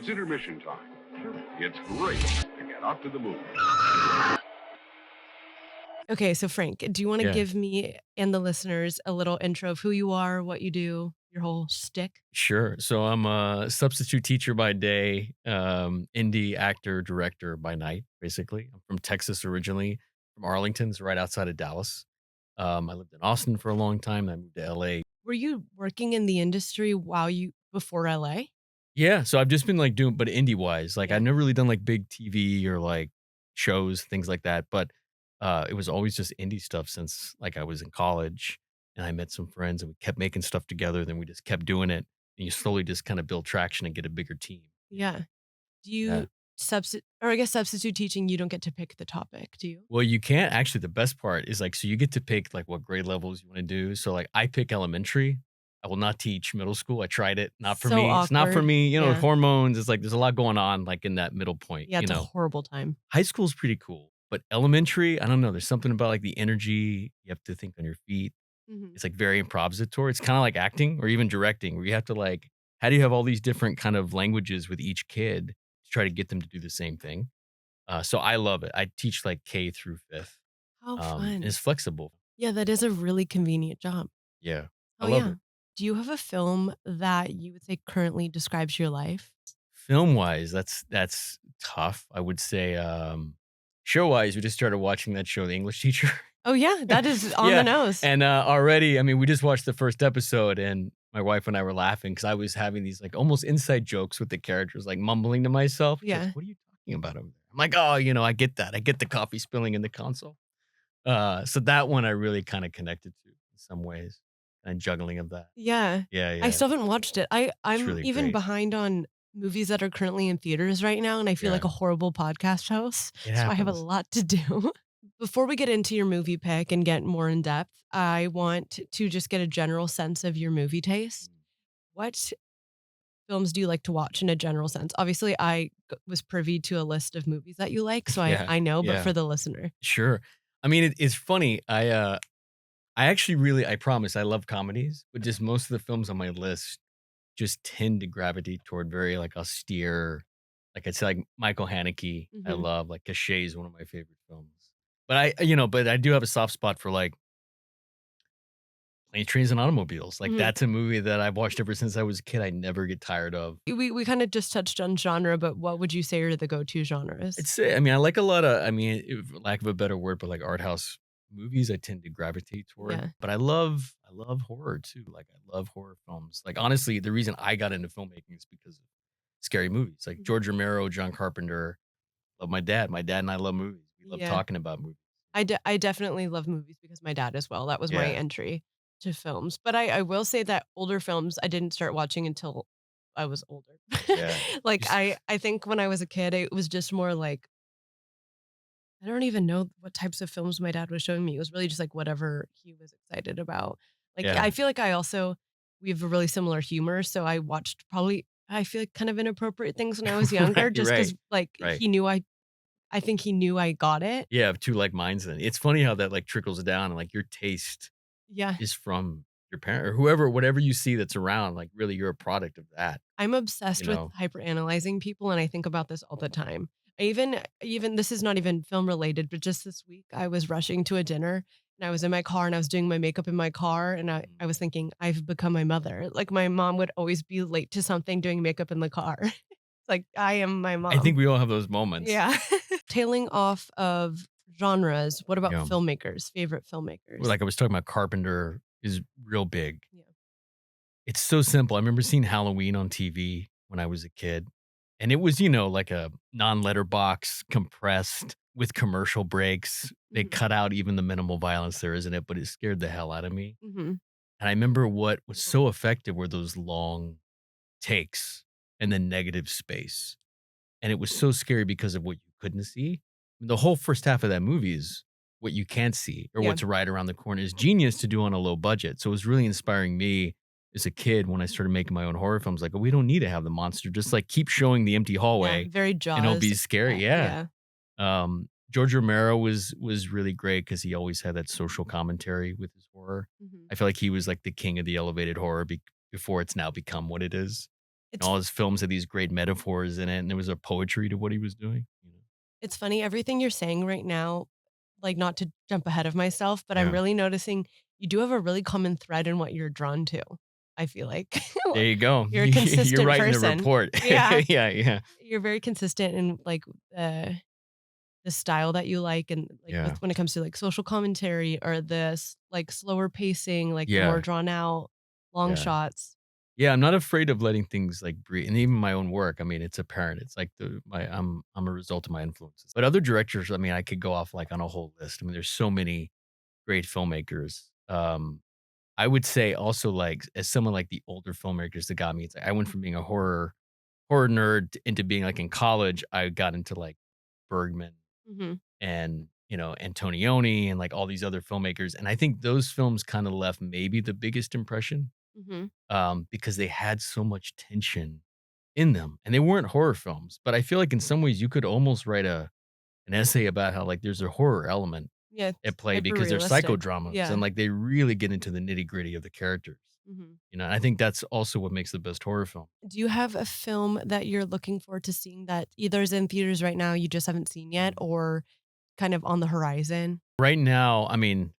It's intermission time. It's great to get out to the movies. Okay, so Frank, do you want to Yeah, give me and the listeners a little intro of who you are, what you do, your whole shtick? sure. So I'm a substitute teacher by day, indie actor, director by night, basically. I'm from Texas originally, from Arlington, it's right outside of Dallas. I lived in Austin for a long time. I moved to LA. Were you working in the industry while you before LA? Yeah, so I've just been like doing, but indie wise, like Yeah. I've never really done like big TV or like shows, things like that. But it was always just indie stuff since like I was in college and I met some friends and we kept making stuff together. Then we just kept doing it. And you slowly just kind of build traction and get a bigger team. Yeah. Do Yeah. you I guess substitute teaching, you don't get to pick the topic, do you? Well, you can't actually. The best part is like, so you get to pick like what grade levels you want to do. So like I pick elementary. I will not teach middle school. I tried it. Not for So me. It's not for awkward. me. Yeah. Hormones. It's like there's a lot going on like in that middle point, Yeah, it's a horrible time. High school's pretty cool, but elementary, I don't know. There's something about like the energy. You have to think on your feet. Mhm. It's like very improvisatory. It's kind of like acting or even directing where you have to like, how do you have all these different kind of languages with each kid to try to get them to do the same thing? So I love it. I teach like K through fifth. How And fun. it's flexible. Yeah, that is a really convenient job. Yeah. I Oh, love yeah. it. Do you have a film that you would say currently describes your life? Film wise, that's tough. I would say show wise, we just started watching that show, The English Teacher. Oh, yeah, that is on the Yeah, nose. and, already I mean, we just watched the first episode, and my wife and I were laughing because I was having these, like, almost inside jokes with the characters, like, mumbling to myself. She goes, Yeah. "What are you talking about over there?" I'm like, "Oh, I get that. I get the coffee spilling in the console." So that one I really kinda connected to in some ways, and juggling of that. Yeah. Yeah, I yeah. still haven't watched it. It's I'm really even great. behind on movies that are currently in theaters right now, and I feel like Yeah. a horrible podcast host, It so I have a happens. lot to do. Before we get into your movie pick and get more in depth, I want to just get a general sense of your movie taste. Mm. What films do you like to watch in a general sense? Obviously, was privy to a list of movies that you like, so Yeah, I know, but yeah. for the listener. Sure. I mean, it's funny. I actually really I promise I love comedies, but just most of the films on my list just tend to gravitate toward very, like, austere, like, it's like Michael Haneke, I Mhm. love, like, Caché is one of my favorite films. But but I do have a soft spot for, like, Planes, Trains, and Automobiles, like, Mhm. that's a movie that I've watched ever since I was a kid, I never get tired of. We kinda just touched on genre, but what would you say are the go-to genres? I'd say I mean, I like a lot of I mean, for lack of a better word, but, like, art house movies I tend to gravitate toward, Yeah. but I love horror too, like, I love horror films. Like, honestly, the reason I got into filmmaking is because of scary movies, like Mhm. George Romero, John Carpenter, love my dad. My dad and I love movies. We love Yeah. talking about movies. I definitely love movies because my dad as well. That was my Yeah, entry to films. But I will say that older films I didn't start watching until I was older. yeah. Like, Just I think when I was a kid, it was just more like I don't even know what types of films my dad was showing me. It was really just like whatever he was excited about. Like, yeah. I feel like we have a really similar humor, so I watched probably I feel like kind of inappropriate things when I was younger Right, just right, because like right. I think he knew I got it. Yeah, have 2 like minds then. It's funny how that, like, trickles down and, like, your taste Yeah. is from your parent or whoever whatever you see that's around, like, really you're a product of that, I'm you obsessed with know? hyperanalyzing people, and I think about this all the time. I even this is not even film related, but just this week, I was rushing to a dinner, and I was in my car, and I was doing my makeup in my car, and I Mhm. was thinking, "I've become my mother." Like, my mom would always be late to something doing makeup in the car. It's like, I am my I mom. think we all have those moments. Yeah. Tailing off of genres, what about Yeah. filmmakers, favorite Well, filmmakers? like I was talking about Carpenter is real big. Yeah. It's so simple. I remember seeing Halloween on TV when I was a kid, and it was, like a non-letterbox, compressed with commercial breaks. They Mhm. cut out even the minimal violence there is in it, but it scared the hell out of me. Mhm. And I remember what was so effective were those long takes and the negative space. And it was so scary because of what you couldn't see. The whole first half of that movie is what you can't see or Yeah. what's right around the corner is genius to do on a low budget. So it was really inspiring me as a kid when I started making my own horror films. Like, oh, we don't need to have the monster. Just like keep showing the empty Yeah, hallway very and it'll Jaws. be scary. Yeah. Yeah. George Romero was really great because he always had that social commentary with his horror. Mhm. I feel like he was like the king of the elevated horror before it's now become what it is. And It's all his films had these great metaphors in it, and there was a poetry to what he was doing. it's funny, everything you're saying right now, like, not to jump ahead of myself, but I'm Yeah. really noticing you do have a really common thread in what you're drawn to, I feel like. There you go. You're a You're consistent writing the person. report. Yeah. Yeah, yeah, You're very consistent in, like, the style that you like and, like, yeah, with when it comes to, like, social commentary or this, like, slower pacing, like, the more yeah, drawn out, long yeah. shots. Yeah, I'm not afraid of letting things, like, breathe, and even my own work, I mean, it's apparent. It's like I'm a result of my influences. But other directors, I mean, I could go off, like, on a whole list. I mean, there's so many great filmmakers. I would say also, like, as someone like the older filmmakers that got me, it's like I went from being a horror nerd into being, like, in college, I got into, like, Bergman Mhm, and, Antonioni and, like, all these other filmmakers, and I think those films kinda left maybe the biggest impression, mhm. because they had so much tension in them, and they weren't horror films, but I feel like in some ways you could almost write an essay about how, like, there's a horror element Yeah, it's at play hyper because they're realistic. psychodramas Yeah. and, like, they really get into the nitty-gritty of the characters, Mhm. and I think that's also what makes the best horror film. Do you have a film that you're looking forward to seeing that either is in theaters right now you just haven't seen yet or kind of on the horizon? Right now, I mean,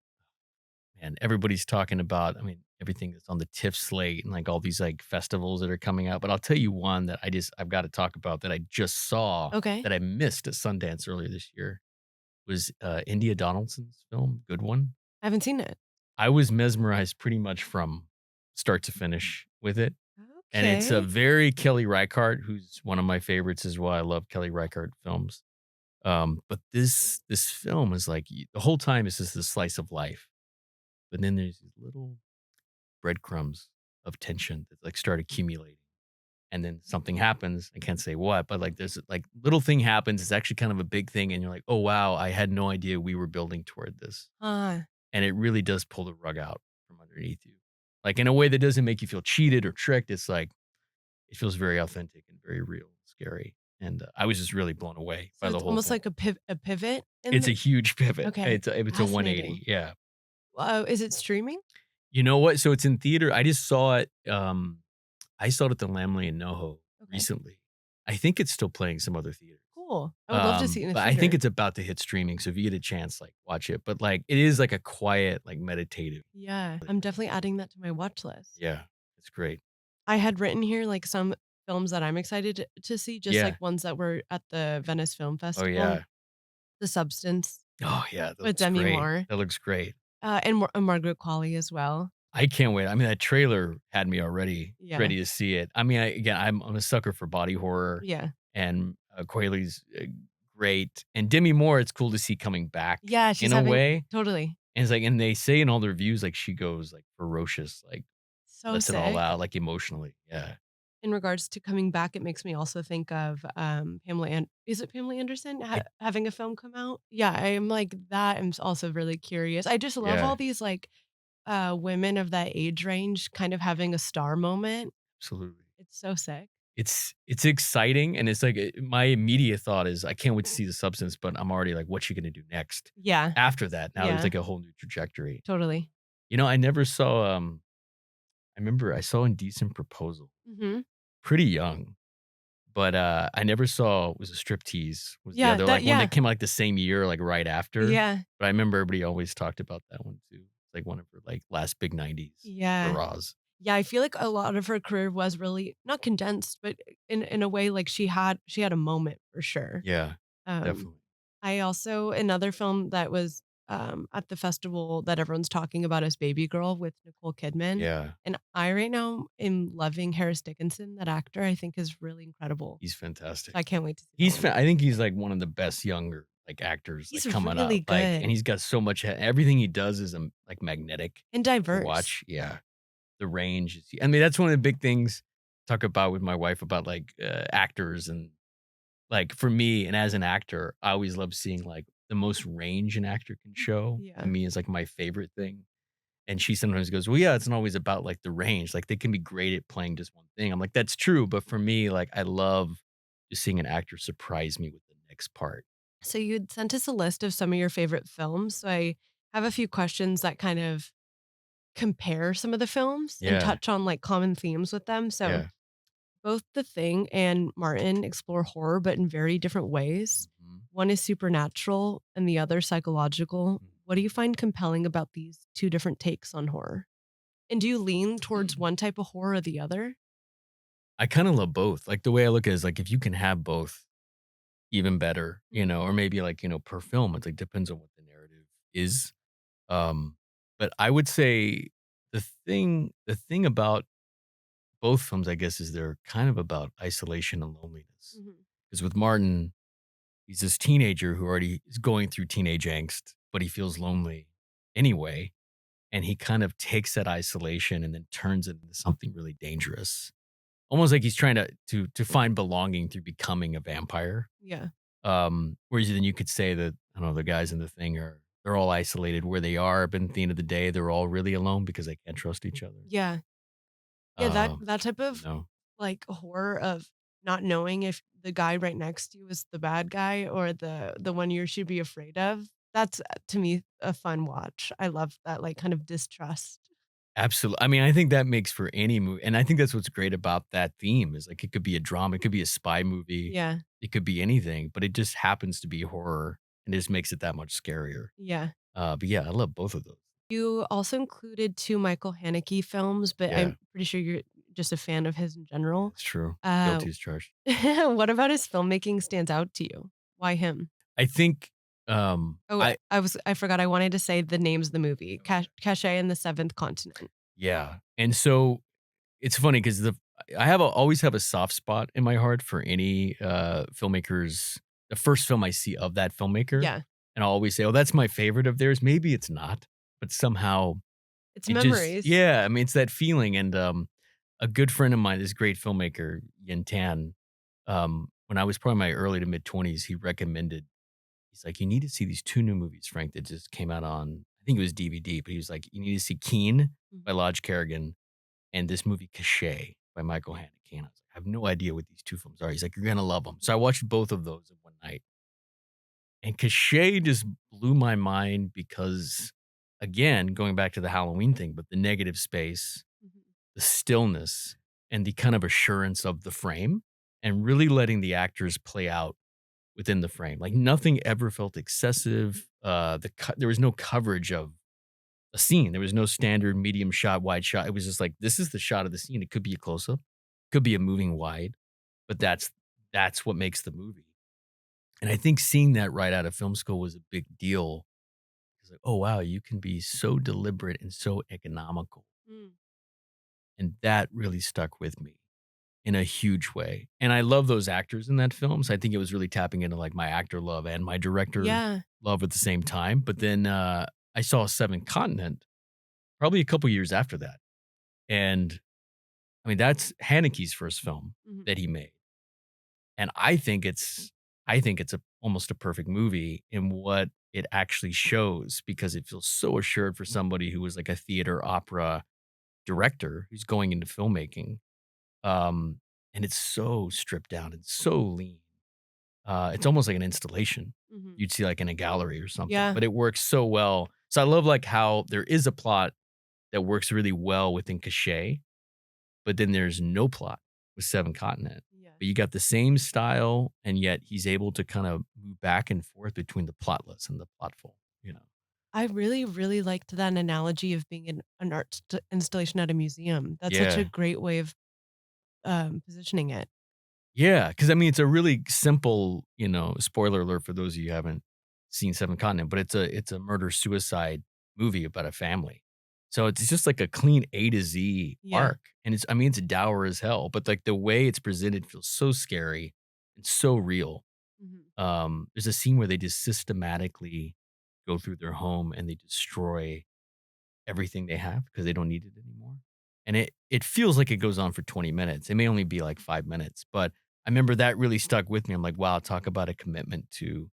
man, everybody's talking about, I mean, everything that's on the TIFF slate and, like, all these, like, festivals that are coming out, but I'll tell you one that I've gotta talk about that I just saw Okay. that I missed at Sundance earlier this year was, India Donaldson's film, Good One. I haven't seen it. I was mesmerized pretty much from start to finish with it, and it's a Okay. very Kelly Reichardt, who's one of my favorites as well. I love Kelly Reichardt films. But this film is like the whole time it's just a slice of life, but then there's these little breadcrumbs of tension that like start accumulating, and then something happens. I can't say what, but like there's like little thing happens. It's actually kind of a big thing, and you're like, oh wow, I had no idea we were building toward this. Uh, And it really does pull the rug out from underneath you. Like, in a way that doesn't make you feel cheated or tricked, it's like, it feels very authentic and very real, scary, and, I was just really blown away so by the it's whole almost thing. like a pivot in It's a the huge pivot. okay. It's a Fascinating. 180, yeah. Is it streaming? You know what? So it's in theater. I saw it at the Lamley in NoHo Okay. recently. I think it's still playing some other theaters. Cool. I would love to see it in a But I think theater. it's about to hit streaming, so if you get a chance, like, watch it, but, like, it is like a quiet, like, meditative. Yeah. I'm definitely adding that to my watch list. Yeah, it's great. I had written here like some films that I'm excited to see, just like Yeah. ones that were at the Venice Film Oh, Festival. yeah. The Substance Oh, yeah, that with looks Demi great. Moore, That looks great. and Margaret Qualley as well. I can't wait. I mean, that trailer had me already Yeah. ready to see it. I mean, I'm a sucker for body horror, Yeah. and, Quayley's, great, and Demi Moore, it's cool to see coming back Yeah, in she's a having way, totally. and it's like and they say in all the reviews, like, she goes, like, ferocious, like, So lets it all sick. out, like, emotionally. Yeah. In regards to coming back, it makes me also think of, is it Pamela Anderson I having a film come out? Yeah, I am like that. I'm also really curious. I just love yeah, all these like women of that age range kind of having a star moment. absolutely. It's so sick. It's exciting, and it's like, my immediate thought is, I can't wait to see The Substance, but I'm already like, "What's she gonna do next?" Yeah, After that, now there's, yeah, like, a whole new trajectory. totally. I never saw, I remember I saw Indecent Proposal, Hmm. pretty young, but, I never saw was a Striptease, was the Yeah, other, like, one yeah, that came out, like, the same year, like, right after, yeah, but I remember everybody always talked about that one too. It's, like, one of her, like, last big '90s yeah. hurrahs. Yeah, I feel like a lot of her career was really not condensed, but in a way, like she had a moment for sure. Yeah, Um, definitely. I also another film that was, at the festival that everyone's talking about is Baby Girl with Nicole Kidman, Yeah, and I right now am loving Harris Dickinson, that actor I think is really incredible. he's So fantastic. I can't wait to see that one. I think he's, like, one of the best younger, like, actors, like, He's coming really up, like, and good he's got so much everything he does is, like, magnetic and to diverse. watch. Yeah. The range is I mean, that's one of the big things I talk about with my wife about, like, actors and, like, for me and as an actor, I always love seeing, like, the most range an actor can show, to Yeah. me is, like, my favorite thing, and she sometimes goes, "Well, yeah, it's not always about, like, the range, like, they can be great at playing just one thing." I'm like, "That's true," but for me, like, I love just seeing an actor surprise me with the next part. So you'd sent us a list of some of your favorite films, so I have a few questions that kind of compare some of the films and Yeah, touch on, like, common themes with them. So, yeah. Both The Thing and Martin explore horror, but in very different ways. Mhm. One is supernatural and the other psychological. What do you find compelling about these two different takes on horror? And do you lean towards Mhm. one type of horror or the other? I kinda love both. Like, the way I look at it is, like, if you can have both, even better, Mhm. or maybe, like, per film, it's, like, depends on what the narrative is. But I would say the thing about both films, I guess, is they're kind of about isolation and loneliness. Mhm. Because with Martin, he's this teenager who already is going through teenage angst, but he feels lonely anyway, and he kind of takes that isolation and then turns it into something really dangerous. Almost like he's trying to find belonging through becoming a vampire. Yeah. Whereas then you could say that, I don't know, the guys in the thing they're all isolated where they are, but at the end of the day, they're all really alone because they can't trust each other. Yeah. Yeah, that Um, that type you of, know, like, horror of not knowing if the guy right next to you is the bad guy or the one you should be afraid of, that's, to me, a fun watch. I love that, like, kind of distrust. Absolutely. I mean, I think that makes for any movie, and I think that's what's great about that theme is like it could be a drama, it could be a spy movie, Yeah. it could be anything, but it just happens to be horror, and it just makes it that much scarier. Yeah. But yeah, I love both of those. You also included 2 Michael Haneke films, but Yeah, I'm pretty sure you're just a fan of his in general. it's true. Uh, Guilty as charged. what about his filmmaking stands out to you? Why him? I think Oh, I forgot I wanted to say the names of the movie, Cache and the Seventh Continent. yeah. And so it's funny because always have a soft spot in my heart for any filmmakers. The first film I see of that filmmaker, Yeah, and I'll always say, "Oh, that's my favorite of theirs." Maybe it's not, but somehow it's it just memories. yeah. I mean, it's that feeling. And a good friend of mine, this great filmmaker Yin Tan, when I was probably in my early to mid 20s, he recommended. He's like, "You need to see these 2 new movies, Frank, that just came out on." I think it was DVD, but he was like, "You need to see Keen Mhm. by Lodge Kerrigan and this movie Cachet by Michael Haneke." And I was like, "I have no idea what these 2 films are." He's like, "You're gonna love them." So I watched both of those in one night, and Cachet just blew my mind because, again, going back to the Halloween thing, but the negative space, Mhm. the stillness, and the kind of assurance of the frame, and really letting the actors play out within the frame. Like, nothing ever felt excessive. There was no coverage of a scene. There was no standard medium shot, wide shot. It was just like, this is the shot of the scene. It could be a close up, could be a moving wide, but that's what makes the movie. And I think seeing that right out of film school was a big deal. It's like, oh wow, you can be so deliberate and so economical. Mm. And that really stuck with me in a huge way. And I love those actors in that film. So I think it was really tapping into like my actor love and my director Yeah. love at the same time. But then I saw Seven Continent probably a couple years after that. And I mean, that's Haneke's first film Mhm. that he made. And I think it's almost a perfect movie in what it actually shows because it feels so assured for somebody who was like a theater opera director who's going into filmmaking. Um, and it's so stripped down and so lean. It's almost like an installation Mhm. you'd see like in a gallery or something, Yeah. but it works so well. So I love like how there is a plot that works really well within Cachet, but then there's no plot with Seven Continent. Yeah. But you got the same style, and yet he's able to kind of move back and forth between the plotless and the plotful, you know? I really, really liked that analogy of being an art installation at a museum. That's such a Yeah. great way of positioning it. Yeah, because I mean, it's a really simple, spoiler alert for those of you who haven't seen Seven Continent, but it's a murder suicide movie about a family. So it's just like a clean A to Z Yeah. arc. And it's dour as hell, but like the way it's presented feels so scary and so real. Mhm. There's a scene where they just systematically go through their home and they destroy everything they have because they don't need it anymore. And it feels like it goes on for 20 minutes. It may only be like 5 minutes, but I remember that really stuck with me. I'm like, wow, talk about a commitment to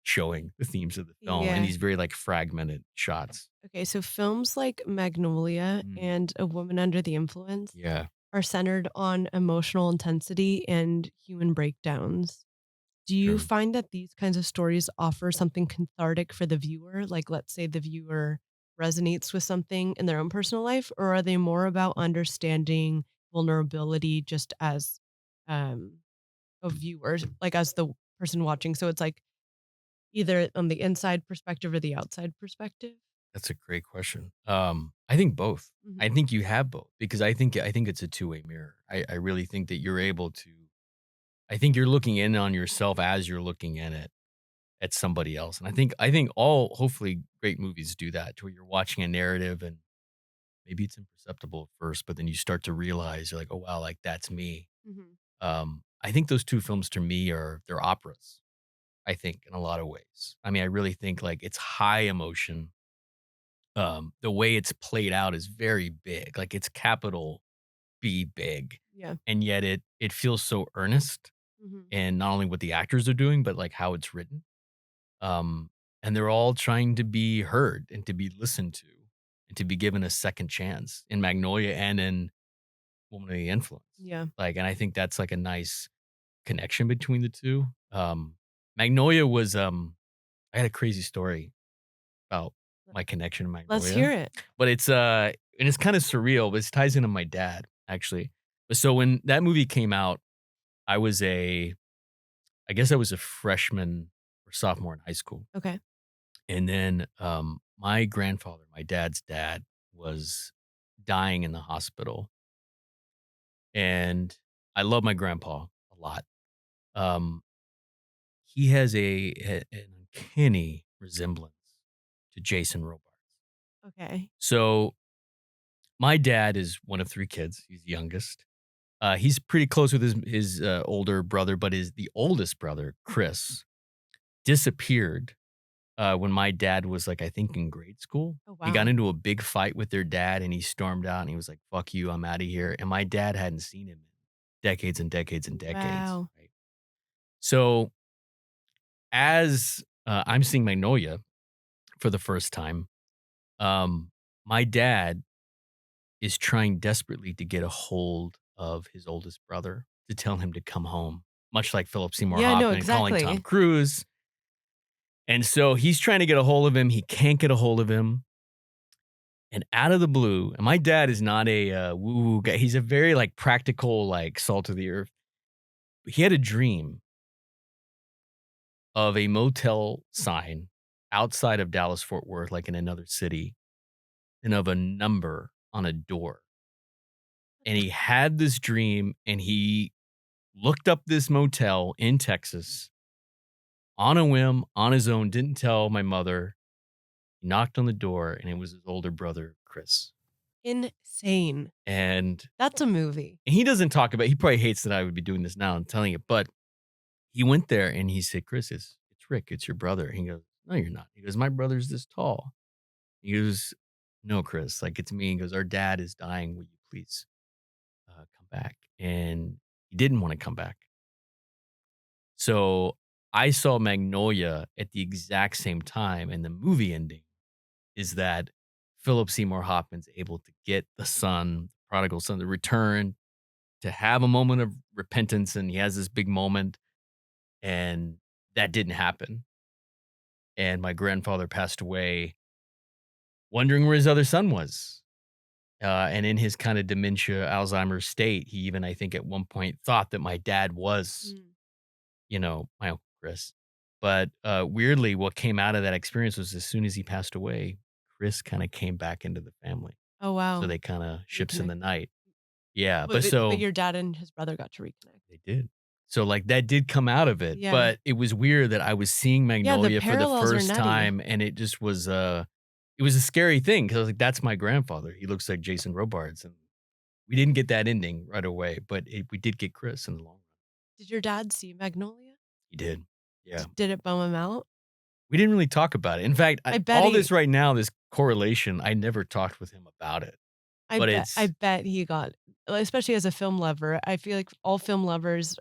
showing the themes of the film and Yeah. these very like fragmented shots. Okay, so films like Magnolia Mm, and A Woman Under the Influence yeah, are centered on emotional intensity and human breakdowns. Do you true. find that these kinds of stories offer something cathartic for the viewer? Like, let's say the viewer resonates with something in their own personal life, or are they more about understanding vulnerability just as um a viewer, like as the person watching. So it's like either on the inside perspective or the outside perspective. That's a great question. I think both. I Mhm. think you have both because I think it's a two-way mirror. I really think that you're able to I think you're looking in on yourself as you're looking in at somebody else. And I think all hopefully great movies do that to where you're watching a narrative and maybe it's imperceptible at first, but then you start to realize you're like, "Oh wow, like that's me." Mhm. I think those two films to me they're operas. I think in a lot of ways. I mean, I really think like it's high emotion. The way it's played out is very big. Like it's capital B big. Yeah. And yet it feels so earnest Mhm. and not only what the actors are doing, but like how it's written. Um, and they're all trying to be heard and to be listened to and to be given a second chance in Magnolia and in Woman of the Influence. Yeah. Like, and I think that's like a nice connection between the two. Magnolia was I had a crazy story about Let- my connection to Let's Magnolia, hear it. but it's and it's kind of surreal, but it ties into my dad actually. But so when that movie came out, I was I guess I was a freshman or sophomore in high school. Okay. And then my grandfather, my dad's dad, was dying in the hospital. And I love my grandpa a lot. Um, he has an uncanny resemblance to Jason Robards. Okay. So my dad is one of three kids. He's the youngest. He's pretty close with his older brother, but the oldest brother, Chris, disappeared when my dad was like, I think in grade school. Oh He got wow. into a big fight with their dad and he stormed out and he was like, fuck you, I'm out of here. And my dad hadn't seen him in decades and decades and decades. Wow. Right. So as I'm seeing Magnolia for the first time, um, my dad is trying desperately to get a hold of his oldest brother to tell him to come home, much like Philip Seymour Yeah, no, Hoffman calling Tom exactly. Cruise. And so he's trying to get a hold of him. He can't get a hold of him. And out of the blue, and my dad is not a woo-woo guy. He's a very like practical, like salt of the earth. He had a dream of a motel sign outside of Dallas Fort Worth, like in another city, and of a number on a door. And he had this dream and he looked up this motel in Texas on a whim, on his own, didn't tell my mother. He knocked on the door and it was his older brother, Chris. Insane. And That's a movie. he doesn't talk about he probably hates that I would be doing this now and telling it, but he went there and he said, "Chris, it's Rick, it's your brother." He goes, "No, you're not." He goes, "My brother's this tall." He goes, "No, Chris, like it's me." He goes, "Our dad is dying. Will you please come back?" And he didn't want to come back. So I saw Magnolia at the exact same time, and the movie ending is that Philip Seymour Hoffman's able to get the son, prodigal son, to return, to have a moment of repentance, and he has this big moment, and that didn't happen. And my grandfather passed away wondering where his other son was. And in his kind of dementia, Alzheimer's state, he even, I think, at one point thought that my dad was, Mm. my Uncle Chris. But weirdly, what came out of that experience was as soon as he passed away, Chris kind of came back into the family. Oh So wow. they kind of ships in the Reconnected. night. Yeah. But, But but but so your dad and his brother got to reconnect. they did. So, like, that did come out of it, Yeah. but it was weird that I was seeing Yeah, the Magnolia for the parallels are first nutty. time, and it just was, it was a scary thing because I was like, "That's my grandfather. He looks like Jason Robards," and we didn't get that ending right away, but we did get Chris in the long run. Did your dad see Magnolia? He did. Yeah. Did it bum him out? We didn't really talk about it. In fact, I bet all he this right now, this correlation, I never talked with him about it, but I it's bet he got, especially as a film lover, I feel like all film lovers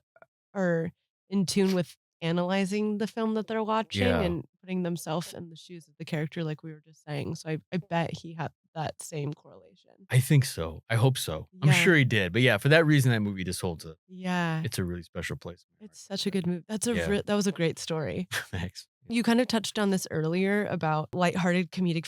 are in tune with analyzing the film that they're watching yeah. and putting themselves in the shoes of the character like we were just saying. So I bet he had that same correlation. I think so. I hope so. I'm Yeah. sure he did, but yeah, for that reason, that movie just holds a Yeah. it's a really special place in my It's such a good movie. heart. That was a great story. Yeah. Thanks. You kind of touched on this earlier about lighthearted comedic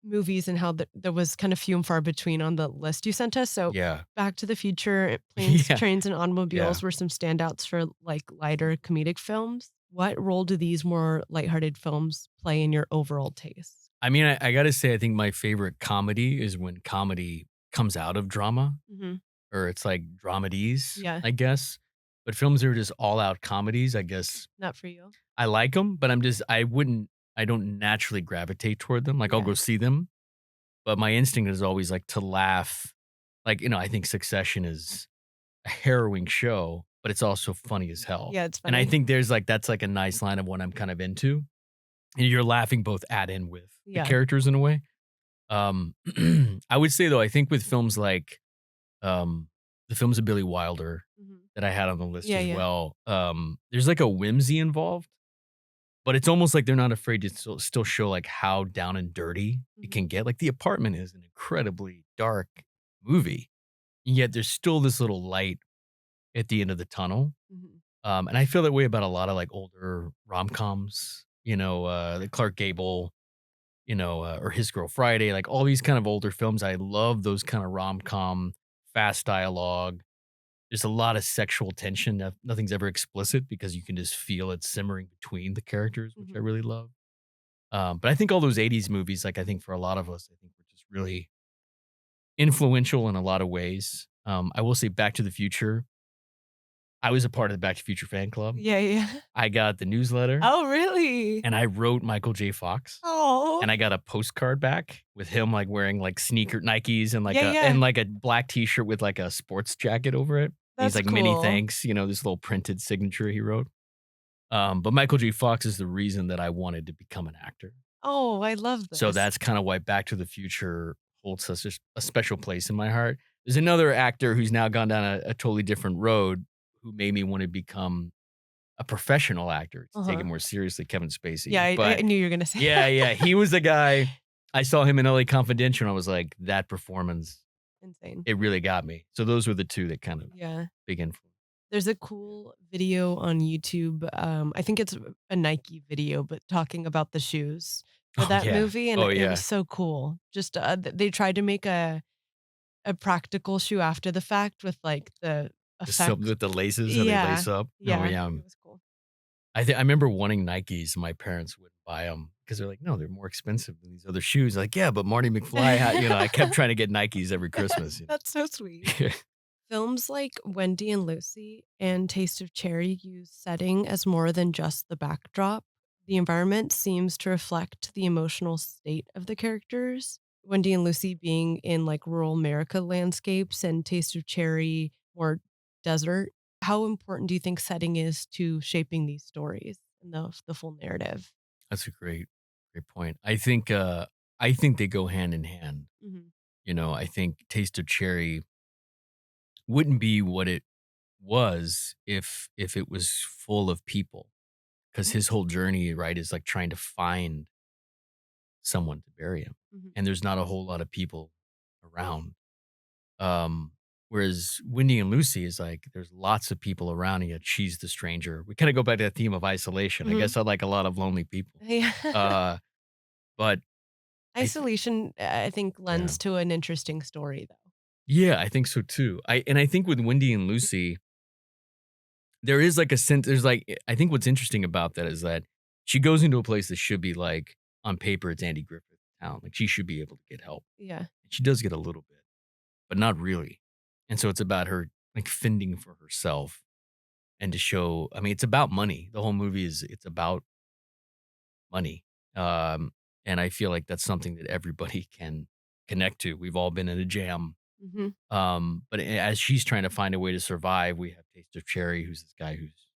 movies and how there was kind of few and far between on the list you sent us. So Yeah. Back to the Future, Planes, Yeah. Trains, and Yeah. Automobiles were some standouts for like lighter comedic films. What role do these more lighthearted films play in your overall taste? I mean, I gotta say, I think my favorite comedy is when comedy comes out of drama, Hmm. or it's like dramedies, Yeah, I guess. But films that are just all out comedies, I guess not for you. I like them, but I don't naturally gravitate toward them. Like, I'll Yeah, go see them, but my instinct is always like to laugh. Like, I think Succession is a harrowing show, but it's also funny as hell. yeah, it's And I funny. think that's like a nice line of what I'm kind of into. And you're laughing both at and with the Yeah. characters in a way. Um, I would say though, I think with films like um, the films of Billy Wilder Hmm. that I had on the list Yeah, as yeah. well, there's like a whimsy involved, but it's almost like they're not afraid to still show like how down and dirty it Hmm. can get. Like The Apartment is an incredibly dark movie, and yet there's still this little light at the end of the tunnel. Hmm. And I feel that way about a lot of like older rom coms, the Clark Gable, or His Girl Friday, like all these kind of older films. I love those kind of rom com, fast dialogue. There's a lot of sexual tension. Nothing's ever explicit because you can just feel it simmering between the characters, which I Hmm. really love. But I think all those 80s movies, like I think for a lot of us, I think were just really influential in a lot of ways. I will say Back to the Future. I was a part of the Back to the Future fan club. Yeah, yeah. I got the newsletter Oh, really? and I wrote Michael J. Fox. Oh, And I got a postcard back with him, like, wearing, like, sneaker Nikes and, yeah, yeah. like, a black T-shirt with, like, a sports jacket over it. And he's That's like, "Many cool. thanks," this little printed signature he wrote. But Michael J. Fox is the reason that I wanted to become an actor. Oh, I love So this. that's kinda why Back to the Future holds such a special place in my heart. There's another actor who's now gone down a totally different road who made me wanna become a professional actor, to take it Uh-huh. more seriously, Kevin Yeah, Spacey. I But knew you were gonna say yeah, that. yeah, he was the guy. I saw him in LA Confidential, and I was like, "That performance, Insane. it really got me." So those were the 2 that kind of Yeah. big influence. There's a cool video on YouTube, I think it's a Nike video, but talking about the shoes for Oh, that yeah. movie, and Oh, it was yeah. so cool. Just, they tried to make a practical shoe after the fact with, like, the The silk effects. with the laces, how they Yeah. lace up. Oh, Yeah, yeah. it was cool. I remember wanting Nikes, my parents wouldn't buy them because 'cause they're like, "No, they're more expensive than these other shoes." Like, "Yeah, but Marty McFly had," I kept trying to get Nikes every Christmas. That's so sweet. Yeah. Films like Wendy and Lucy and Taste of Cherry use setting as more than just the backdrop. The environment seems to reflect the emotional state of the characters. Wendy and Lucy being in like rural America landscapes and Taste of Cherry more desert. How important do you think setting is to shaping these stories and the full narrative? That's a great point. I think they go hand in hand. Hmm. I think Taste of Cherry wouldn't be what it was if it was full of people, because his whole journey, right, is like trying to find someone to bury him, Hmm. and there's not a whole lot of people around. Whereas Wendy and Lucy is like there's lots of people around, and yet she's the stranger. We kind of go back to that theme of isolation. I Hmm. guess I like a lot of lonely people. Yeah. Uh, but Isolation, I think, yeah, lends to an interesting story, though. yeah, I think so too. I think with Wendy and Lucy, there is like a sense. There's like I think what's interesting about that is that she goes into a place that should be like on paper it's Andy Griffith town. Like she should be able to get help. Yeah. And she does get a little bit, but not really. And so it's about her like fending for herself and to show. I mean, it's about money. The whole movie is it's about money. Um, and I feel like that's something that everybody can connect to. We've all been in a jam. Hmm. But as she's trying to find a way to survive, we have Taste of Cherry, who's this guy who's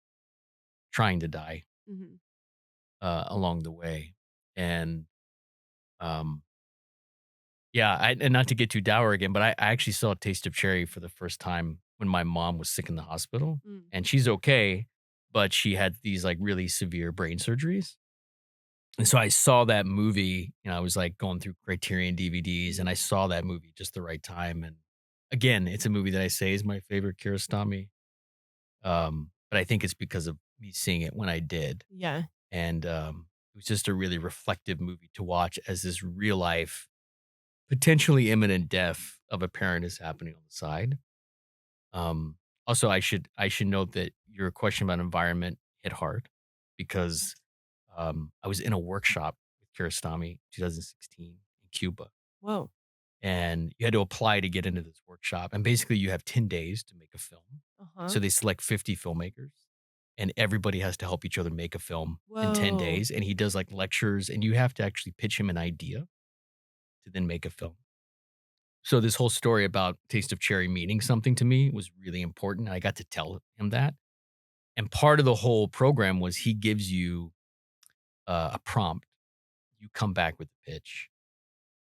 trying to die Hmm. along the way. And um, yeah, and not to get too dour again, but I actually saw Taste of Cherry for the first time when my mom was sick in the hospital, Mm. and she's okay, but she had these like really severe brain surgeries. And so I saw that movie, I was like going through Criterion DVDs and I saw that movie just the right time. And again, it's a movie that I say is my favorite Kiarostami. But I think it's because of me seeing it when I did. Yeah. And it was just a really reflective movie to watch as this real life. potentially imminent death of a parent is happening on the side. Um, Also, I should note that your question about environment hit hard because I was in a workshop with Kiarostami 2016 in Cuba, Whoa. and you had to apply to get into this workshop. And basically, you have 10 days to make a film. Uh-huh. So they select 50 filmmakers, and everybody has to help each other make a film in 10 Whoa. days. And he does like lectures, and you have to actually pitch him an idea to then make a film. So this whole story about Taste of Cherry meaning something to me was really important. I got to tell him that. And part of the whole program was he gives you a prompt. You come back with the pitch.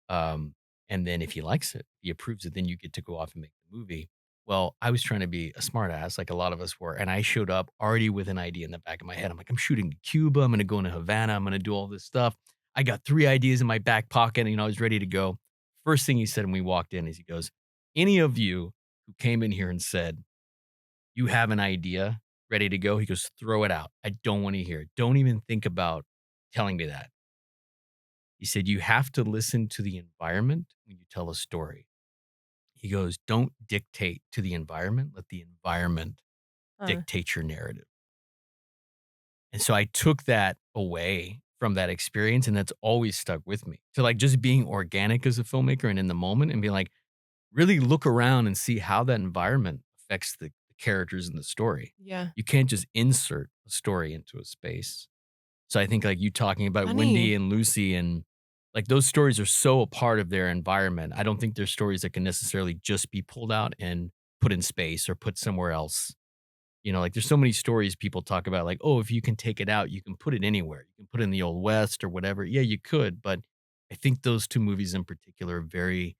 Um, and then if he likes it, he approves it, then you get to go off and make the movie. Well, I was trying to be a smart ass like a lot of us were. And I showed up already with an idea in the back of my head. I'm like, I'm shooting in Cuba. I'm going to go into Havana. I'm going to do all this stuff. I got 3 ideas in my back pocket. And, I was ready to go. First thing he said when we walked in is he goes, any of you who came in here and said, you have an idea ready to go, he goes, throw it out. I don't want to hear it. Don't even think about telling me that. He said, you have to listen to the environment when you tell a story. He goes, don't dictate to the environment. Let the environment Huh. dictate your narrative. And so I took that away from that experience, and that's always stuck with me. To like just being organic as a filmmaker and in the moment and be like, really look around and see how that environment affects the characters in the story. Yeah. You can't just insert a story into a space. So I think like you talking about Wendy Funny. and Lucy and like those stories are so a part of their environment. I don't think they're stories that can necessarily just be pulled out and put in space or put somewhere else. Like there's so many stories people talk about, like, oh, if you can take it out, you can put it anywhere. You can put it in the old West or whatever. Yeah, you could. But I think those two movies in particular are very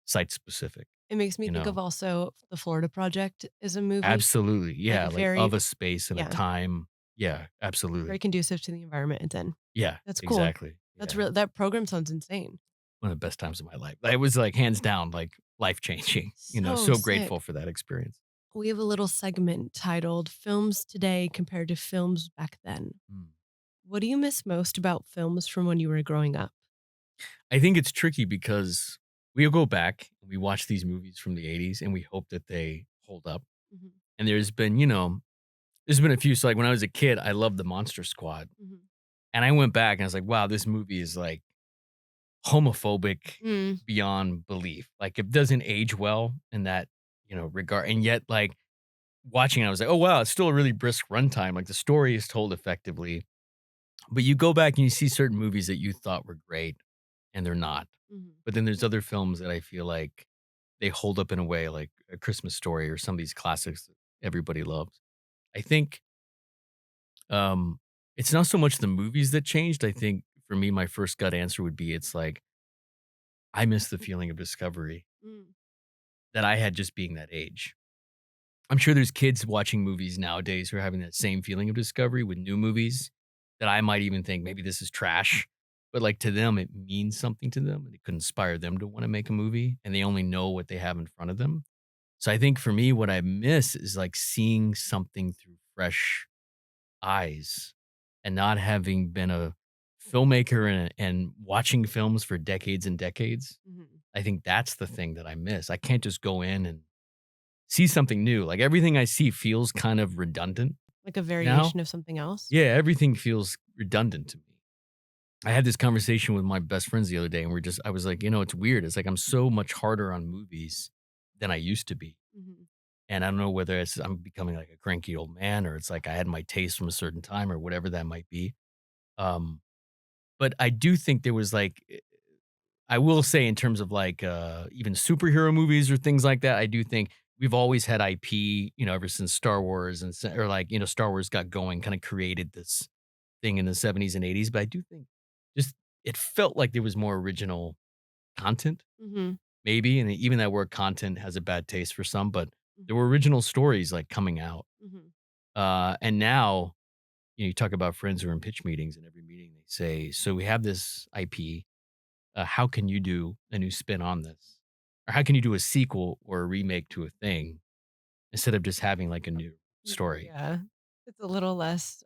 site specific, It makes me you think of know? also The Florida Project is a movie, Absolutely. like, Yeah. Like very of a space and a yeah, time. Yeah, very absolutely. conducive to the environment it's in. Yeah, That's cool. exactly. That's Yeah. real that program sounds insane. One of the best times of my life. It was like hands down, like life changing, So so grateful sick. for that experience. We have a little segment titled Films Today Compared to Films Back Then. Mm. What do you miss most about films from when you were growing up? I think it's tricky because we'll go back and we watch these movies from the 80s and we hope that they hold up. Mhm, And there's been a few. So like when I was a kid, I loved the Monster Squad. mhm. And I went back and I was like, wow, this movie is like homophobic Mm, beyond belief. Like it doesn't age well in that, regard. And yet like watching it, I was like, oh wow, it's still a really brisk runtime. Like the story is told effectively. But you go back and you see certain movies that you thought were great and they're not. mhm. But then there's other films that I feel like they hold up in a way like A Christmas Story or some of these classics that everybody loves. I think um it's not so much the movies that changed. I think for me, my first gut answer would be it's like I miss the feeling of discovery Mm. that I had just being that age. I'm sure there's kids watching movies nowadays who are having that same feeling of discovery with new movies that I might even think maybe this is trash. But like to them, it means something to them and it could inspire them to want to make a movie and they only know what they have in front of them. So I think for me, what I miss is like seeing something through fresh eyes and not having been a filmmaker and watching films for decades and decades. Mhm. I think that's the thing that I miss. I can't just go in and see something new. Like everything I see feels kind of redundant Like a now. variation of something else? Yeah, everything feels redundant to me. I had this conversation with my best friends the other day, and I was like, it's weird. It's like I'm so much harder on movies than I used to be. Mhm. And I don't know whether I'm becoming like a cranky old man or it's like I had my taste from a certain time or whatever that might be. Um, but I do think there was like, I will say in terms of like even superhero movies or things like that, I do think we've always had IP, ever since Star Wars or like, Star Wars got going, kind of created this thing in the 70s and 80s. But I do think just it felt like there was more original content, Mhm, maybe. And even that word content has a bad taste for some, but there mhm, were original stories like coming out. mhm. And now, you talk about friends who are in pitch meetings, and every meeting they say, so we have this IP. How can you do a new spin on this? Or how can you do a sequel or a remake to a thing instead of just having like a new story? Yeah. It's a little less,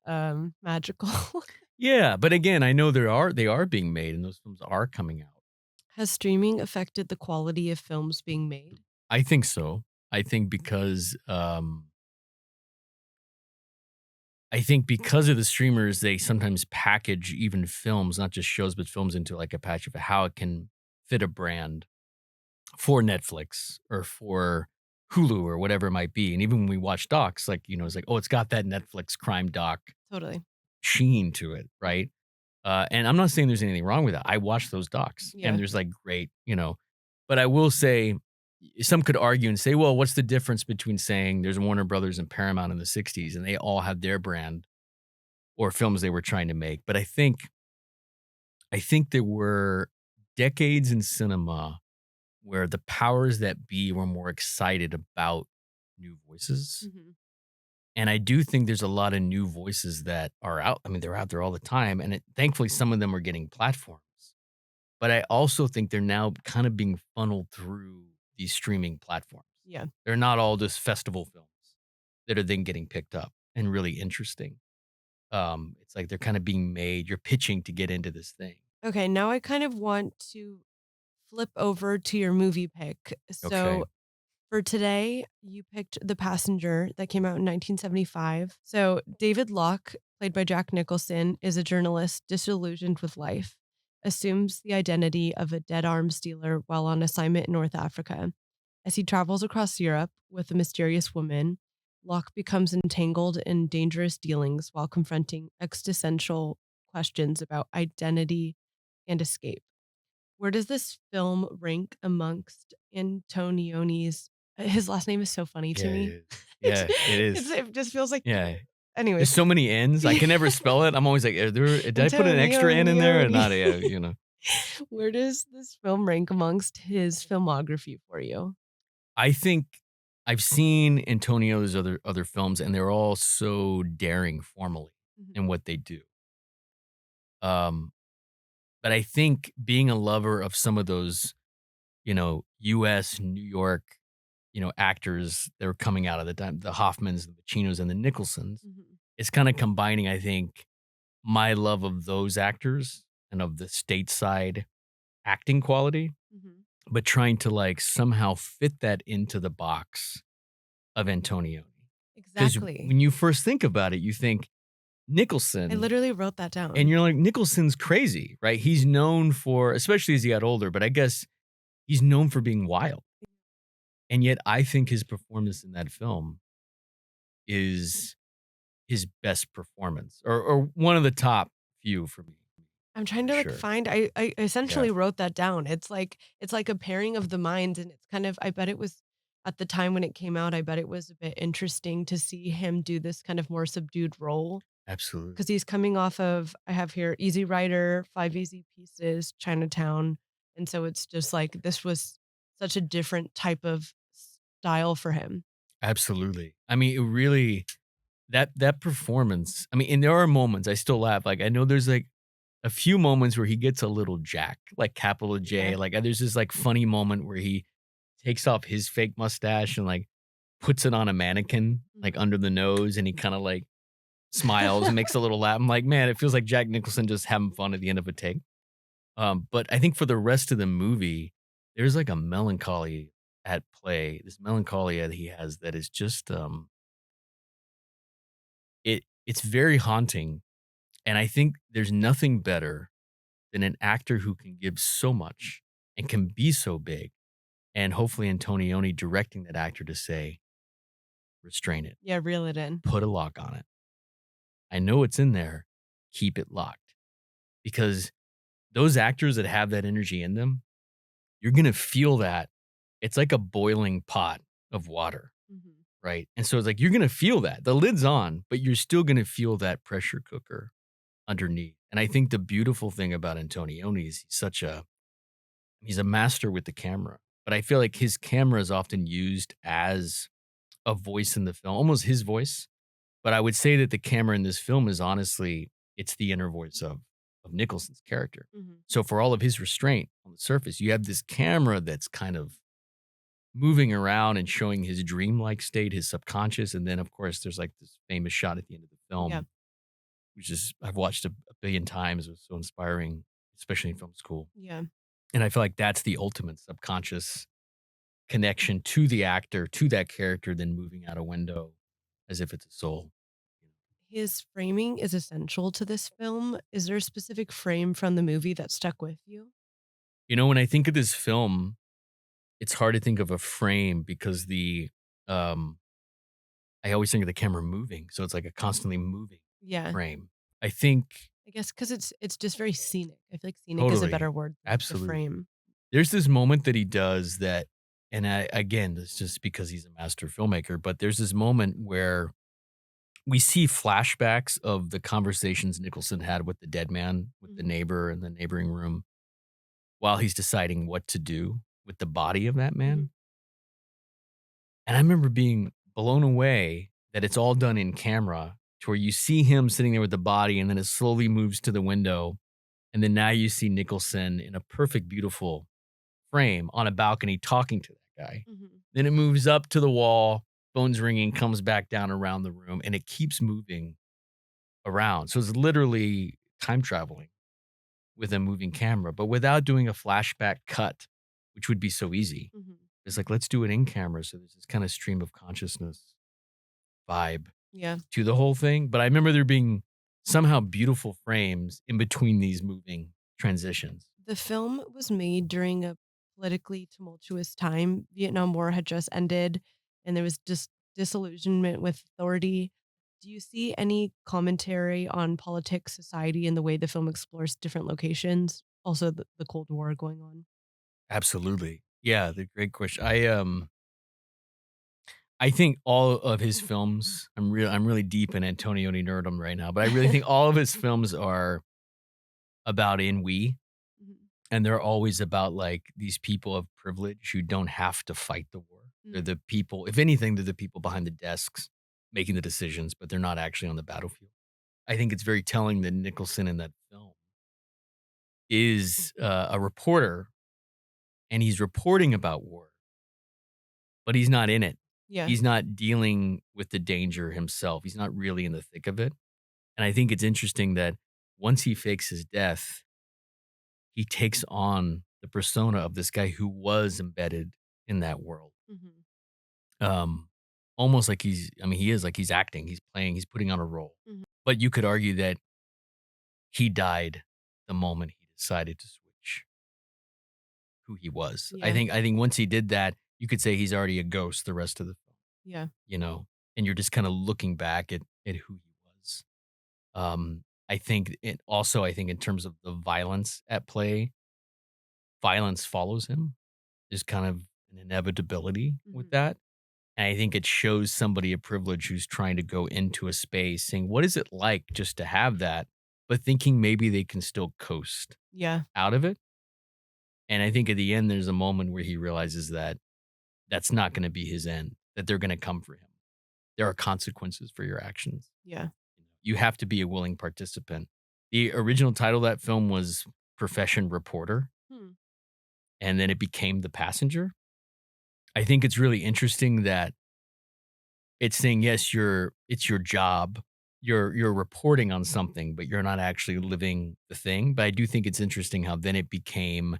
magical. Yeah, but again, I know they are being made and those films are coming out. Has streaming affected the quality of films being made? I think so. I think because I think because of the streamers, they sometimes package even films, not just shows, but films into like a patch of how it can fit a brand for Netflix or for Hulu or whatever it might be. And even when we watch docs, like, it's like, oh, it's got that Netflix crime doc Totally. sheen to it, right? And I'm not saying there's anything wrong with that. I watch those docs and Yeah, there's like great, but I will say some could argue and say, well, what's the difference between saying there's Warner Brothers and Paramount in the 60s and they all have their brand or films they were trying to make? But I think there were decades in cinema where the powers that be were more excited about new voices. mhm, And I do think there's a lot of new voices that are out. I mean, they're out there all the time. And thankfully, some of them are getting platforms. But I also think they're now kind of being funneled through these streaming platforms. yeah. They're not all just festival films that are then getting picked up and really interesting. It's like they're kind of being made. You're pitching to get into this thing. Okay, now I kind of want to flip over to your movie pick. Okay. So for today, you picked The Passenger that came out in 1975. So David Locke, played by Jack Nicholson, is a journalist disillusioned with life, assumes the identity of a dead arms dealer while on assignment in North Africa. As he travels across Europe with a mysterious woman, Locke becomes entangled in dangerous dealings while confronting existential questions about identity and escape. Where does this film rank amongst Antonioni's his last name is so funny to Yeah, it me. is. It's Yeah, it is. it just feels like Yeah. There's anyways. so many N's. I can never spell it. I'm always like, did I put an extra N in there or Antonioni. not? Yeah. Where does this film rank amongst his filmography for you? I think I've seen Antonio's other films, and they're all so daring formally Mhm, in what they do. Um, but I think being a lover of some of those, US, New York, actors that were coming out of the time, the Hoffmans, the Pacinos, and the Nicholsons, mhm, it's kind of combining, I think, my love of those actors and of the stateside acting quality, mhm. but trying to like somehow fit that into the box of Antonioni. Because Exactly. when you first think about it, you think I Nicholson, literally wrote that and down. you're like, Nicholson's crazy, right? He's known for, especially as he got older, but I guess he's known for being wild. And yet I think his performance in that film is his best performance or one of the top few for me, I'm trying for to like sure. find I Yeah, essentially wrote that down. It's like a pairing of the minds and it's kind of I bet it was at the time when it came out, I bet it was a bit interesting to see him do this kind of more subdued role absolutely. because he's coming off of I have here Easy Rider, Five Easy Pieces, Chinatown. And so it's just like this was such a different type of style for him. Absolutely. I mean, it really that performance, I mean, and there are moments I still laugh. Like I know there's like a few moments where he gets a little Jack, like capital Yeah. J. Like there's this like funny moment where he takes off his fake mustache and like puts it on a mannequin, like Mhm. under the nose, and he kind of like smiles and makes a little laugh. I'm like, man, it feels like Jack Nicholson just having fun at the end of a take. But I think for the rest of the movie, there's like a melancholy at play. This melancholia that he has that is just it's very haunting. And I think there's nothing better than an actor who can give so much and can be so big. And hopefully Antonioni directing that actor to say, restrain it, Yeah, reel it in. put a lock on it. I know it's in there. Keep it locked. Because those actors that have that energy in them, you're going to feel that. It's like a boiling pot of water, Mhm. right? And so it's like you're going to feel that. The lid's on, but you're still going to feel that pressure cooker underneath. And I think the beautiful thing about Antonioni is he's a master with the camera. But I feel like his camera is often used as a voice in the film, almost his voice. But I would say that the camera in this film is honestly, it's the inner voice of Nicholson's character. Mhm. So for all of his restraint on the surface, you have this camera that's kind of moving around and showing his dreamlike state, his subconscious. And then of course there's like this famous shot at the end of the Yeah. film, which is I've watched a billion times. It was so inspiring, especially in film school. Yeah. And I feel like that's the ultimate subconscious connection to the actor, to that character, then moving out a window as if it's a soul. His framing is essential to this film. Is there a specific frame from the movie that stuck with you? When I think of this film, it's hard to think of a frame because um I always think of the camera moving, so it's like a constantly moving Yeah. frame. I think I guess because it's just very scenic. I feel like scenic is a totally, better word than the absolutely. frame. There's this moment that he does that, and again, this is just because he's a master filmmaker, but there's this moment where we see flashbacks of the conversations Nicholson had with the dead man, with the Mhm, neighbor in the neighboring room, while he's deciding what to do with the body of that mhm. man. And I remember being blown away that it's all done in camera to where you see him sitting there with the body and then it slowly moves to the window. And then now you see Nicholson in a perfect, beautiful frame on a balcony talking to that guy. Mhm. Then it moves up to the wall, phone's ringing, comes back down around the room, and it keeps moving around. So it's literally time traveling with a moving camera, but without doing a flashback cut, which would be so easy. Mhm. It's like, let's do it in camera. So there's this kind of stream of consciousness vibe Yeah. to the whole thing. But I remember there being somehow beautiful frames in between these moving transitions. The film was made during a politically tumultuous time. Vietnam War had just ended, and there was just disillusionment with authority. Do you see any commentary on politics, society, and the way the film explores different locations? Also, the Cold War going on. Absolutely. Yeah, the great question. I think all of his films, I'm really deep in Antonioni nerdom right now, but I really think all of his films are about ennui, Mhm. and they're always about like these people of privilege who don't have to fight the war. They're Mm. the people, if anything, they're the people behind the desks making the decisions, but they're not actually on the battlefield. I think it's very telling that Nicholson in that film is a reporter and he's reporting about war, but he's not in it. Yeah. He's not dealing with the danger himself. He's not really in the thick of it. And I think it's interesting that once he fakes his death, he takes on the persona of this guy who was embedded in that world. Mhm. Um, Almost like he is like he's acting, he's playing, he's putting on a role. Mhm. But you could argue that he died the moment he decided to switch who he was. I Yeah. think I think once he did that, you could say he's already a ghost the rest of the film, Yeah. you know, and you're just kind of looking back at who he was. I think it also, I think in terms of the violence at play, violence follows him. There's kind of an inevitability with Mhm. that. And I think it shows somebody of privilege who's trying to go into a space saying, what is it like just to have that? But thinking maybe they can still coast Yeah. out of it. And I think at the end, there's a moment where he realizes that that's not going to be his end, that they're going to come for him. There are consequences for your actions. Yeah. You have to be a willing participant. The original title of that film was Profession Reporter, Hmm. and then it became The Passenger. I think it's really interesting that it's saying, yes, it's your job. You're reporting on something, but you're not actually living the thing. But I do think it's interesting how then it became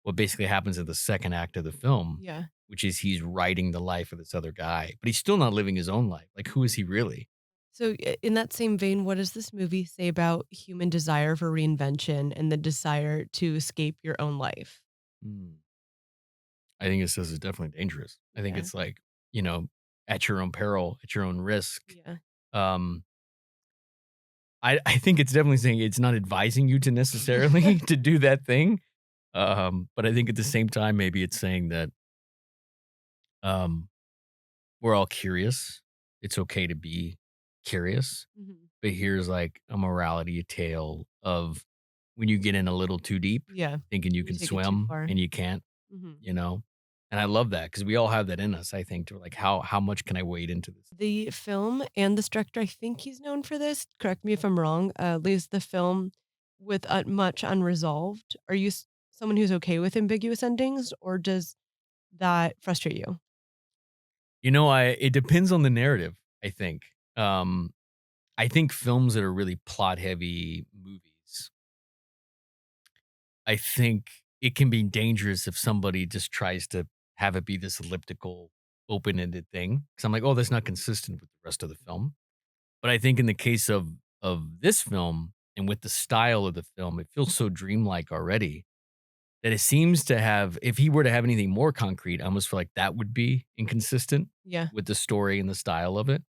what basically happens in the second act of the film, Yeah. which is he's writing the life of this other guy, but he's still not living his own life. Like, who is he really? So, in that same vein, what does this movie say about human desire for reinvention and the desire to escape your own life? Hmm. I think it says it's definitely dangerous. I think Yeah. it's like, you know, at your own peril, at your own risk. Yeah. Um, I think it's definitely saying it's not advising you to necessarily to do that thing. But I think at the same time, maybe it's saying that um, we're all curious. It's okay to be curious. Mhm. But here's like a morality tale of when you get in a little too deep, Yeah. thinking you You can take it too swim far. and you can't, Mhm. you know? And I love that because we all have that in us, I think, to like, how much can I wade into this? The film and this director, I think he's known for this, correct me if I'm wrong, leaves the film with, much unresolved. Are you someone who's okay with ambiguous endings, or does that frustrate you? It depends on the narrative, I think. Um, I think films that are really plot heavy movies, I think it can be dangerous if somebody just tries to have it be this elliptical, open-ended thing. Because I'm like, oh, that's not consistent with the rest of the film. But I think in the case of this film and with the style of the film, it feels so dreamlike already that it seems to have if he were to have anything more concrete, I almost feel like that would be inconsistent Yeah. with the story and the style of it.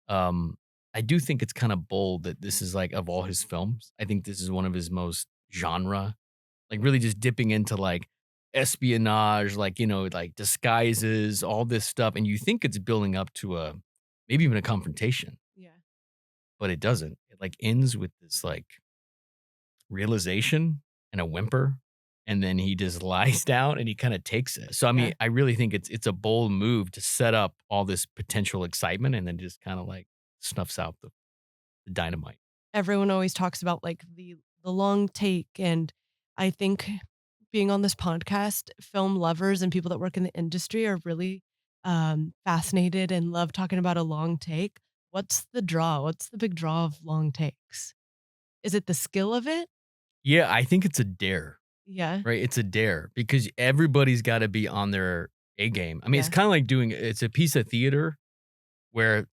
Um, I do think it's kind of bold that this is like of all his films, I think this is one of his most genre, like really just dipping into like espionage, like, like disguises, all this stuff. And you think it's building up to maybe even a confrontation, Yeah. but it doesn't. It like ends with this like realization and a whimper. And then he just lies down and he kind of takes it. So I Yeah. mean, I really think it's a bold move to set up all this potential excitement and then just kind of like snuffs out the dynamite. Everyone always talks about like the long take, and I think being on this podcast, film lovers and people that work in the industry are really fascinated and love talking about a long take. What's the draw? What's the big draw of long takes? Is it the skill of it? Yeah, I think it's a dare, Yeah. right? It's a dare because everybody's got to be on their A game. I mean, it's Yeah. kind of like it's a piece of theater where,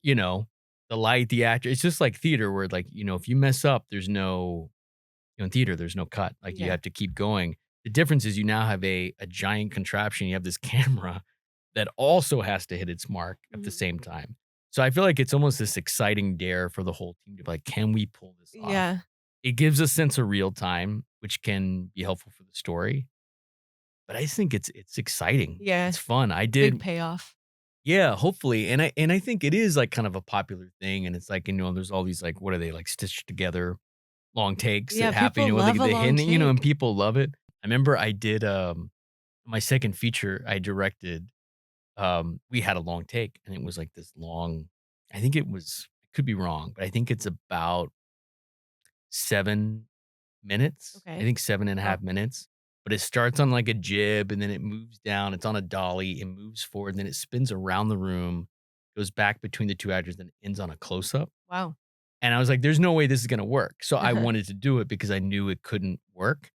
the light, the actor, it's just like theater where like, if you mess up, there's no, in theater, there's no cut. Like you Yeah. have to keep going. The difference is you now have a giant contraption. You have this camera that also has to hit its mark at the Mhm. same time. So I feel like it's almost this exciting dare for the whole team to be like, can we pull this off? Yeah. It gives a sense of real time, which can be helpful for the story. But I just think it's exciting. Yeah. It's fun. I Big did, payoff. yeah, hopefully. And I think it is like kind of a popular thing. And it's like, there's all these like, what are they like stitched together long takes Yeah. that happen, People like love a the long hidden, and take. people love it. I remember I did my second feature I directed, we had a long take and it was like this long, I think it was, I could be wrong, but I think it's about 7 minutes. I Okay. think seven and a Wow. half minutes. But it starts on like a jib and then it moves down. It's on a dolly. It moves forward. And then it spins around the room, goes back between the two actors, and ends on a close up. Wow. And I was like, there's no way this is going to work. So I wanted to do it because I knew it couldn't work.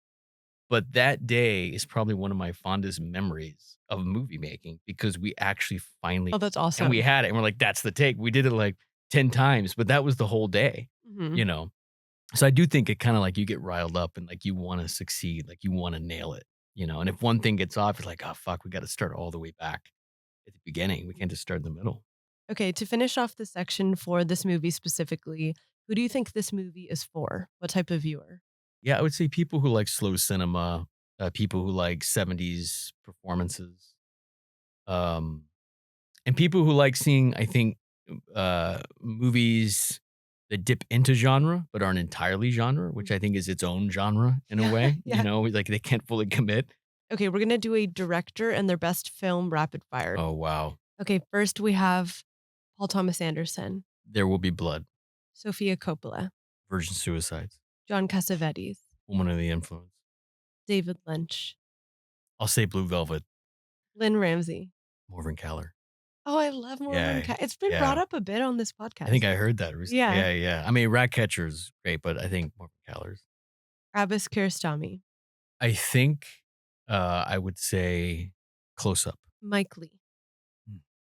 But that day is probably one of my fondest memories of movie making because we actually finally, Oh, that's and we awesome. had it. And we're like, that's the take. We did it like 10 times, but that was the whole day, Hmm. you know? So I do think it kind of like you get riled up and like you want to succeed, like you want to nail it, and if one thing gets off, it's like, oh, fuck, we got to start all the way back at the beginning. We can't just start in the middle. Okay. To finish off the section for this movie specifically, who do you think this movie is for? What type of viewer? Yeah, I would say people who like slow cinema, people who like 70s performances, um, and people who like seeing, I think, movies that dip into genre but aren't entirely genre, which I think is its own genre in a Yeah. way. Yeah. Like they can't fully commit. Okay, we're gonna do a director and their best film rapid fire. Oh wow, Okay, first we have Paul Thomas Anderson, There Will Be Blood, Sofia Coppola, Virgin Suicides, John Cassavetes, Woman of the Influence. David Lynch, I'll say Blue Velvet, Lynn Ramsey. Morvan Caller. Oh, I love Mormon Yeah, Cat. It's been brought yeah. up a bit on this I think podcast. I heard that recently. Yeah, Yeah, yeah. I mean, Ratcatcher is great, but I think Morvan Caller's. Abbas Kiarostami, I think I would say Close Up, Mike Lee,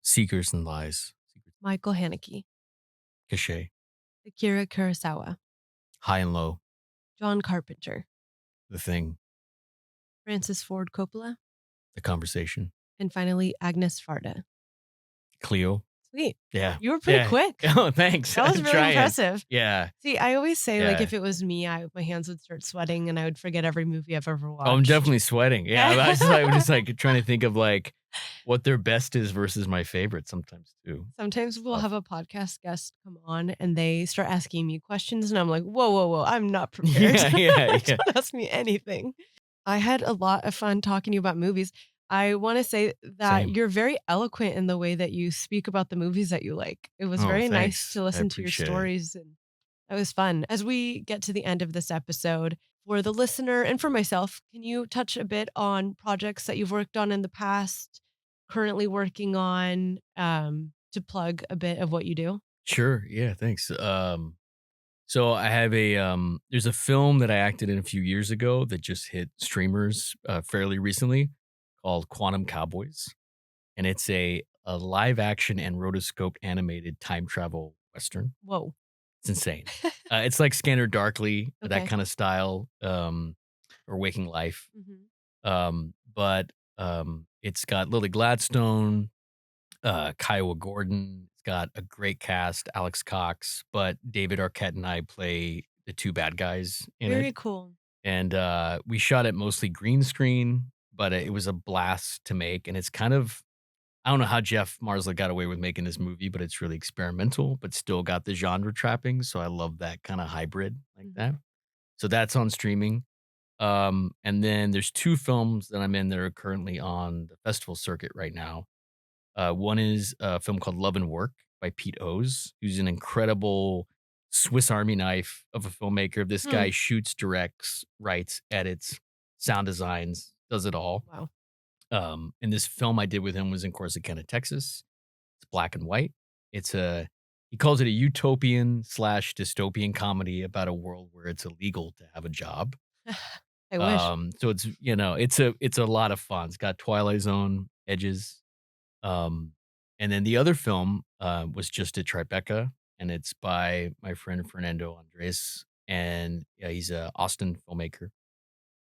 Seekers and Lies, Michael Haneke, Cachet, Akira Kurosawa, High and Low, John Carpenter, The Thing, Francis Ford Coppola, The Conversation, and finally Agnes Varda. Cleo. Sweet. Yeah. You were pretty Yeah. quick. Oh, thanks. That was I'm really trying. impressive. Yeah. See, I always say, like, Yeah. if it was me, my hands would start sweating and I would forget every movie I've ever watched. Oh, I'm definitely sweating. Yeah. I'm just like trying to think of like what their best is versus my favorite sometimes too. Sometimes we'll Tough. have a podcast guest come on and they start asking me questions, and I'm like, whoa, whoa, whoa, I'm not prepared. Yeah. Don't ask me anything. I had a lot of fun talking to you about movies. I want to say that Same. you're very eloquent in the way that you speak about the movies that you like. It was Oh, very nice thanks. to I listen to your appreciate it. stories, and that was fun. As we get to the end of this episode, for the listener and for myself, can you touch a bit on projects that you've worked on in the past, currently working on, to plug a bit of what you do? Sure. Yeah. Thanks. So I have there's a film that I acted in a few years ago that just hit streamers fairly recently called Quantum Cowboys. And it's a live action and rotoscoped animated time travel Western. Whoa. It's insane. It's like Scanner Darkly, that Okay. kind of style, or Waking Life. But it's got Lily Gladstone, Kiowa Gordon. It's got a great cast, Alex Cox, but David Arquette and I play the two bad guys in it. Very cool. And we shot it mostly green screen, but it was a blast to make. And it's kind of, I don't know how Jeff Marsley got away with making this movie, but it's really experimental, but still got the genre trappings. So I love that kind of hybrid like that. So that's on streaming. And then there's two films that I'm in that are currently on the festival circuit right now. One is a film called Love and Work by Pete Oz, who's an incredible Swiss Army knife of a filmmaker. This guy shoots, directs, writes, edits, sound designs, does it all. Wow. And this film I did with him was in Corsicana, Texas. It's black and white. He calls it a utopian / dystopian comedy about a world where it's illegal to have a job. I wish. So it's a lot of fun. It's got Twilight Zone edges. And then the other film was just at Tribeca, and it's by my friend Fernando Andres, and he's a Austin filmmaker.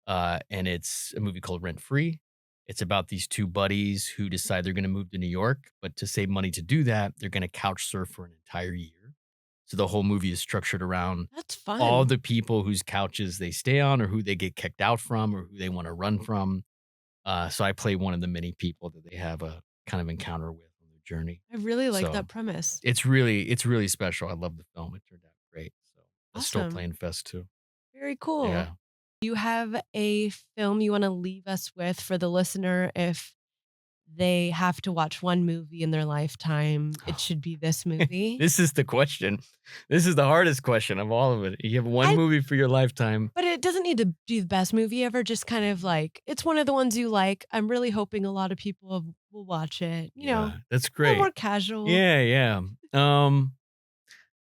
And it's a movie called Rent Free. It's about these two buddies who decide they're going to move to New York, but to save money to do that, they're going to couch surf for an entire year. So the whole movie is structured around That's fun. all the people whose couches they stay on, or who they get kicked out from, or who they want to run from. So I play one of the many people that they have a kind of encounter with on their journey. I really like So that premise. it's really special. I love the film. It turned out great. So it's still Awesome. playing fest too. Very cool. Yeah. Do you have a film you want to leave us with for the listener if they have to watch one movie in their lifetime? It should be this movie. This is the question. This is the hardest question of all of it. You have one movie for your lifetime. But it doesn't need to be the best movie ever, just kind of like, it's one of the ones you like. I'm really hoping a lot of people will watch it. You know, That's a great. little more casual. Yeah.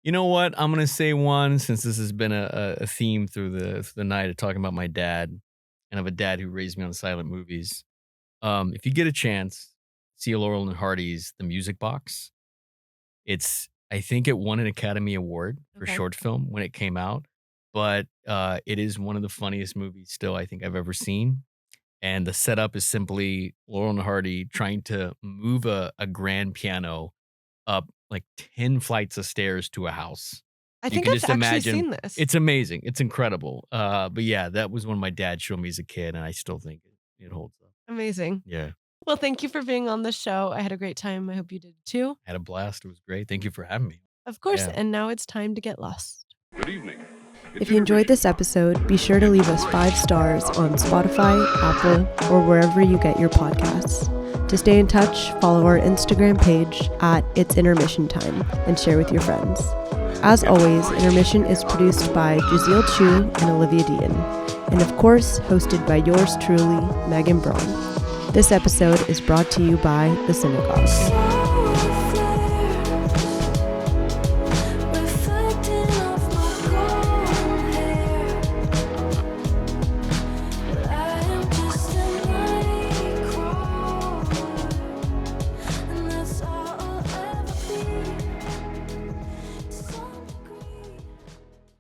You know what? I'm gonna say one, since this has been a theme through the night of talking about my dad, and of a dad who raised me on silent movies. If you get a chance, see Laurel and Hardy's The Music Box. I think it won an Academy Award for short film when it came out, but it is one of the funniest movies still I think I've ever seen. And the setup is simply Laurel and Hardy trying to move a grand piano up like 10 flights of stairs to a house. I think I've actually seen this. It's amazing. It's incredible. But yeah, that was one my dad showed me as a kid, and I still think it holds up. Amazing. Yeah. Well, thank you for being on the show. I had a great time. I hope you did too. Had a blast. It was great. Thank you for having me. Of course. Yeah. And now it's time to get lost. Good evening. If you enjoyed this episode, be sure to leave us 5 stars on Spotify, Apple, or wherever you get your podcasts. To stay in touch, follow our Instagram page at It's Intermission Time and share with your friends. As always, Intermission is produced by Jazeel Chu and Olivia Dean, and of course, hosted by yours truly, Megan Braun. This episode is brought to you by The Synagogue.